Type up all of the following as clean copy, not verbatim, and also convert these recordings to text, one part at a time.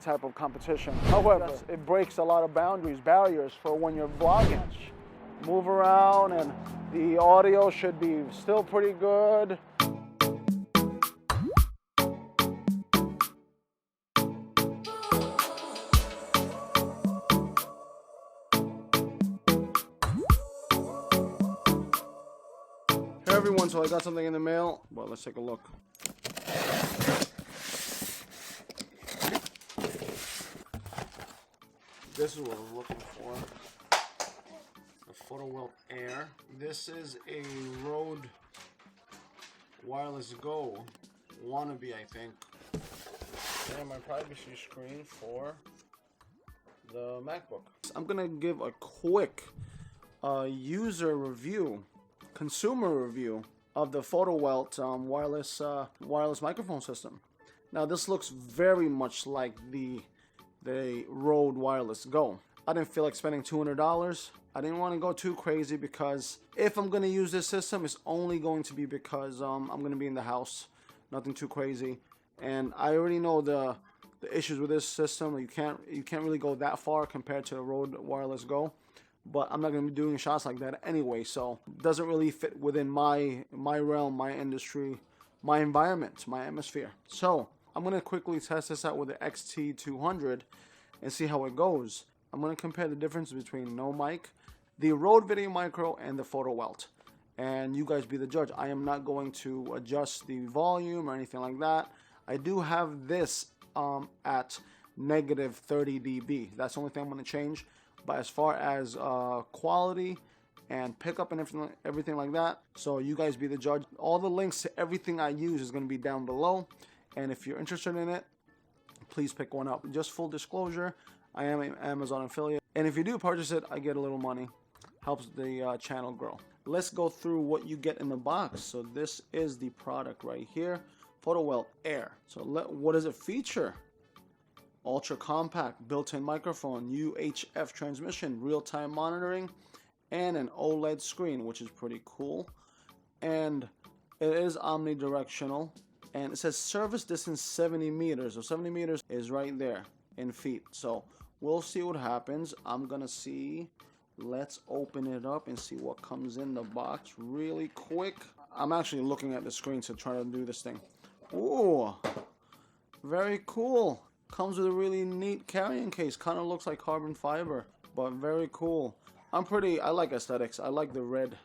type of competition. However, it breaks a lot of barriers for when you're vlogging. Move around, and the audio should be still pretty good. Hey everyone, so I got something in the mail. Well, let's take a look. This is what I was looking for. The FotoWelt Air. This is a Rode Wireless Go wannabe, I think. And my privacy screen for the MacBook. I'm gonna give a quick user review, consumer review of the FotoWelt wireless microphone system. Now this looks very much like the Rode Wireless Go. I didn't feel like spending $200. I didn't want to go too crazy because if I'm going to use this system, it's only going to be because I'm going to be in the house. Nothing too crazy. And I already know the issues with this system. You can't really go that far compared to the Rode Wireless Go. But I'm not going to be doing shots like that anyway, so it doesn't really fit within my realm, my industry, my environment, my atmosphere. So I'm going to quickly test this out with the XT200 and see how it goes. I'm going to compare the difference between no mic, the Rode Video Micro, and the FotoWelt. And you guys be the judge. I am not going to adjust the volume or anything like that. I do have this at negative 30 dB. That's the only thing I'm going to change. But as far as quality and pickup and everything like that, so you guys be the judge. All the links to everything I use is going to be down below. And if you're interested in it, please pick one up. Just full disclosure, I am an Amazon affiliate. And if you do purchase it, I get a little money. Helps the channel grow. Let's go through what you get in the box. So this is the product right here, FotoWelt Air. So what does it feature? Ultra compact, built-in microphone, UHF transmission, real-time monitoring, and an OLED screen, which is pretty cool. And it is omnidirectional. And it says service distance 70 meters. So 70 meters is right there in feet. So we'll see what happens. I'm going to see. Let's open it up and see what comes in the box really quick. I'm actually looking at the screen to try to do this thing. Ooh, very cool. Comes with a really neat carrying case. Kind of looks like carbon fiber, but very cool. I like aesthetics. I like the red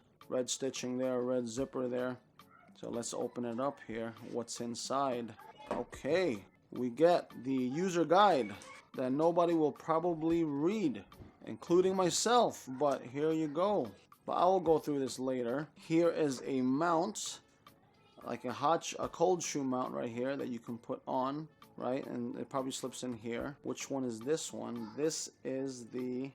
stitching there, red zipper there. So let's open it up here. What's inside? Okay, we get the user guide that nobody will probably read, including myself, but here you go. But I will go through this later. Here is a mount, like a cold shoe mount right here that you can put on, right? And it probably slips in here. Which one is this one? This is the...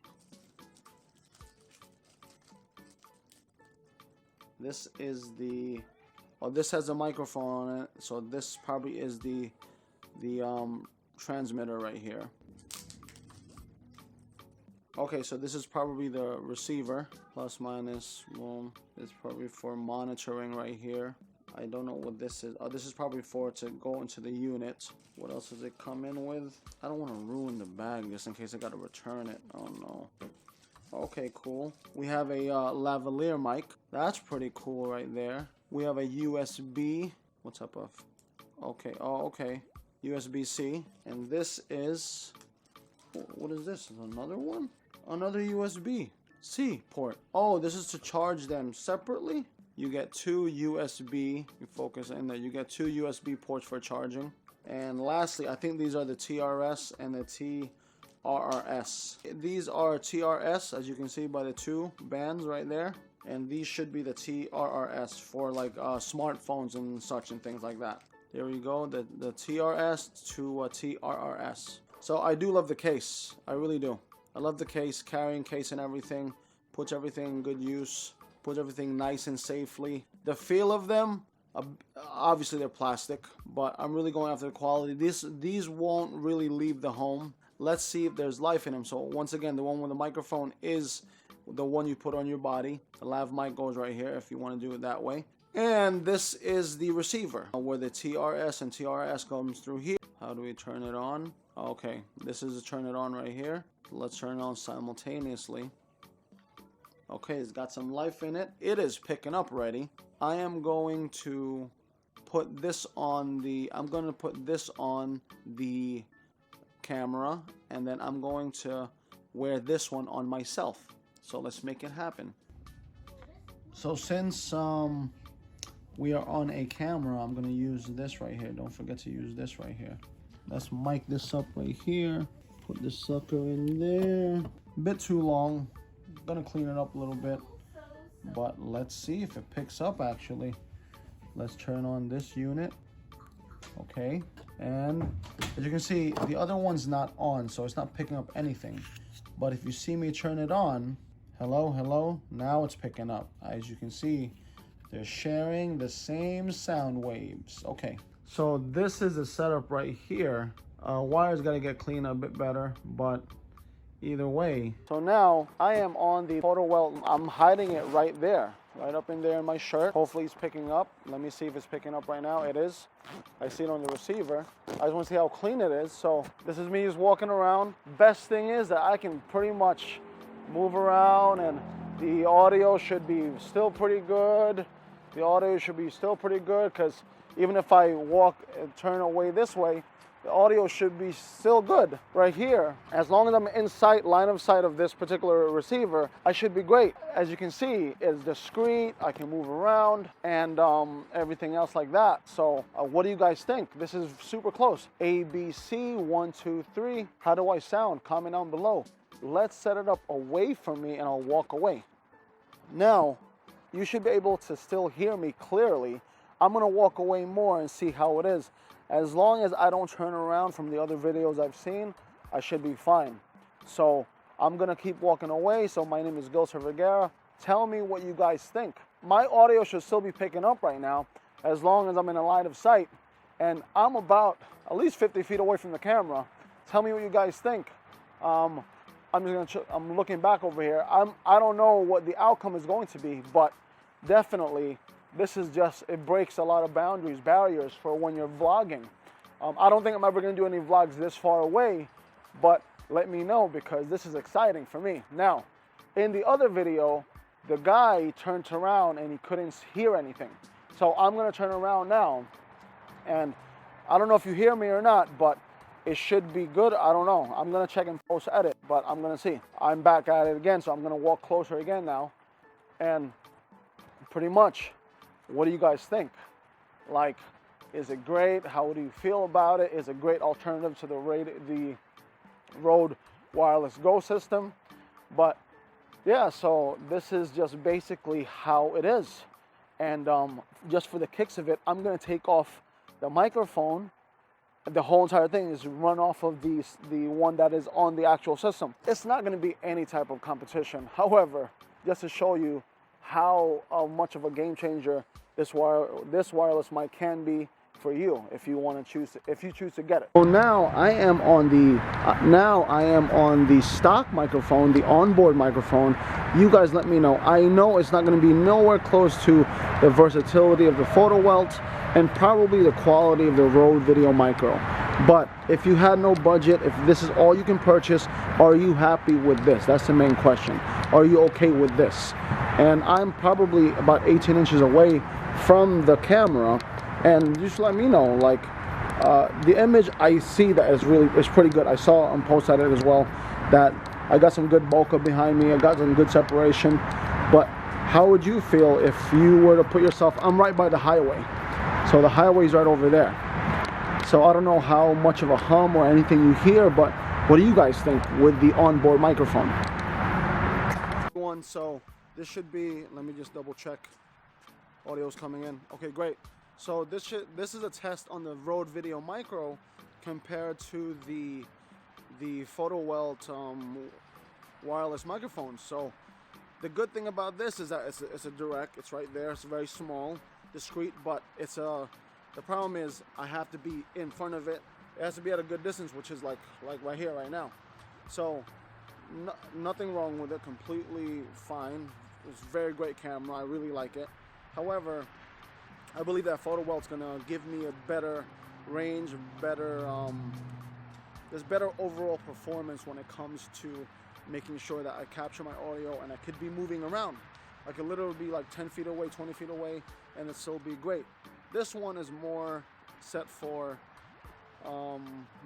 Oh, this has a microphone on it, so this probably is the transmitter right here. Okay, so this is probably the receiver, plus minus, boom. It's probably for monitoring right here. I don't know what this is. Oh, this is probably for to go into the unit. What else does it come in with? I don't want to ruin the bag just in case I got to return it. Oh no. Okay, cool. We have a lavalier mic. That's pretty cool right there. We have a USB. What's up, Puff? Okay. Oh, okay. USB-C. And this is... What is this? Another one? Another USB-C port. Oh, this is to charge them separately? You get two USB... You focus in there. You get two USB ports for charging. And lastly, I think these are the TRS and the TRRS. These are TRS, as you can see by the two bands right there. And these should be the TRRS for like smartphones and such and things like that. There we go, the TRS to TRRS. So I do love the case, I really do. I love the case, carrying case and everything. Puts everything in good use. Puts everything nice and safely. The feel of them, obviously they're plastic, but I'm really going after the quality. These won't really leave the home. Let's see if there's life in them. So once again, the one with the microphone is the one you put on your body. The lav mic goes right here if you want to do it that way. And this is the receiver where the TRS and TRS comes through here. How do we turn it on? Okay, this is to turn it on right here. Let's turn it on simultaneously. Okay, it's got some life in it. It is picking up ready. I am going to put this on the, camera, and then I'm going to wear this one on myself. So let's make it happen. So since we are on a camera, I'm gonna use this right here. Don't forget to use this right here. Let's mic this up right here. Put this sucker in there. A bit too long. Gonna clean it up a little bit, but let's see if it picks up actually. Let's turn on this unit. Okay, and as you can see, the other one's not on, so it's not picking up anything. But if you see me turn it on, hello, now it's picking up. As you can see, they're sharing the same sound waves. Okay, so this is the setup right here. Wires got to get cleaned a bit better, but either way. So now I am on the FotoWelt. I'm hiding it right there, right up in there in my shirt. Hopefully it's picking up. Let me see if it's picking up right now. It is. I see it on the receiver. I just want to see how clean it is. So this is me just walking around. Best thing is that I can pretty much move around, and the audio should be still pretty good. The audio should be still pretty good, because even if I walk and turn away this way, the audio should be still good right here. As long as I'm in sight, line of sight of this particular receiver, I should be great. As you can see, it's discreet. I can move around and everything else like that. So what do you guys think? This is super close. ABC 1, 2, 3. How do I sound? Comment down below. Let's set it up away from me and I'll walk away. Now, you should be able to still hear me clearly. I'm gonna walk away more and see how it is. As long as I don't turn around from the other videos I've seen, I should be fine. So I'm gonna keep walking away. So my name is Gilser Vergara. Tell me what you guys think. My audio should still be picking up right now, as long as I'm in a line of sight. And I'm about at least 50 feet away from the camera. Tell me what you guys think. I'm looking back over here. I don't know what the outcome is going to be, but definitely this is just, it breaks a lot of barriers for when you're vlogging. I don't think I'm ever gonna do any vlogs this far away, but let me know, because this is exciting for me. Now, in the other video, the guy turned around and he couldn't hear anything. So I'm gonna turn around now, and I don't know if you hear me or not, but it should be good. I don't know. I'm gonna check in post edit, but I'm gonna see. I'm back at it again, so I'm gonna walk closer again now, and pretty much, what do you guys think? Like, is it great? How do you feel about it? Is it a great alternative to the Rode Wireless Go system? But yeah, so this is just basically how it is. And just for the kicks of it, I'm gonna take off the microphone. The whole entire thing is run off of the one that is on the actual system. It's not gonna be any type of competition. However, just to show you how much of a game changer this wireless mic can be for you, if you choose to get it. So now I am on the stock microphone, the onboard microphone. You guys let me know. I know it's not going to be nowhere close to the versatility of the FotoWelt and probably the quality of the Rode Video Micro. But if you had no budget, if this is all you can purchase, are you happy with this? That's the main question. Are you okay with this? And I'm probably about 18 inches away from the camera, and just let me know, like, the image I see that is pretty good. I saw on post edit as well that I got some good bokeh behind me. I got some good separation. But how would you feel if you were to put yourself, I'm right by the highway, so the highway's right over there. So I don't know how much of a hum or anything you hear, but what do you guys think with the onboard microphone? So this should be, let me just double check. Audio's coming in. Okay, great. So this is a test on the Rode Video Micro compared to the FotoWelt wireless microphone. So the good thing about this is that it's a direct. It's right there. It's very small, discreet, but the problem is I have to be in front of it. It has to be at a good distance, which is like right here, right now. So nothing wrong with it. Completely fine. It's a very great camera. I really like it. However, I believe that FotoWelt's gonna give me a better range, better there's better overall performance when it comes to making sure that I capture my audio and I could be moving around. I could literally be like 10 feet away, 20 feet away, and it still be great. This one is more set for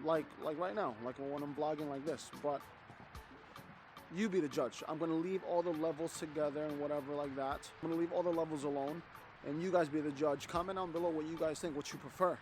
like right now, like when I'm vlogging like this, but you be the judge. I'm gonna leave all the levels together and whatever like that. I'm gonna leave all the levels alone, and you guys be the judge. Comment down below what you guys think, what you prefer.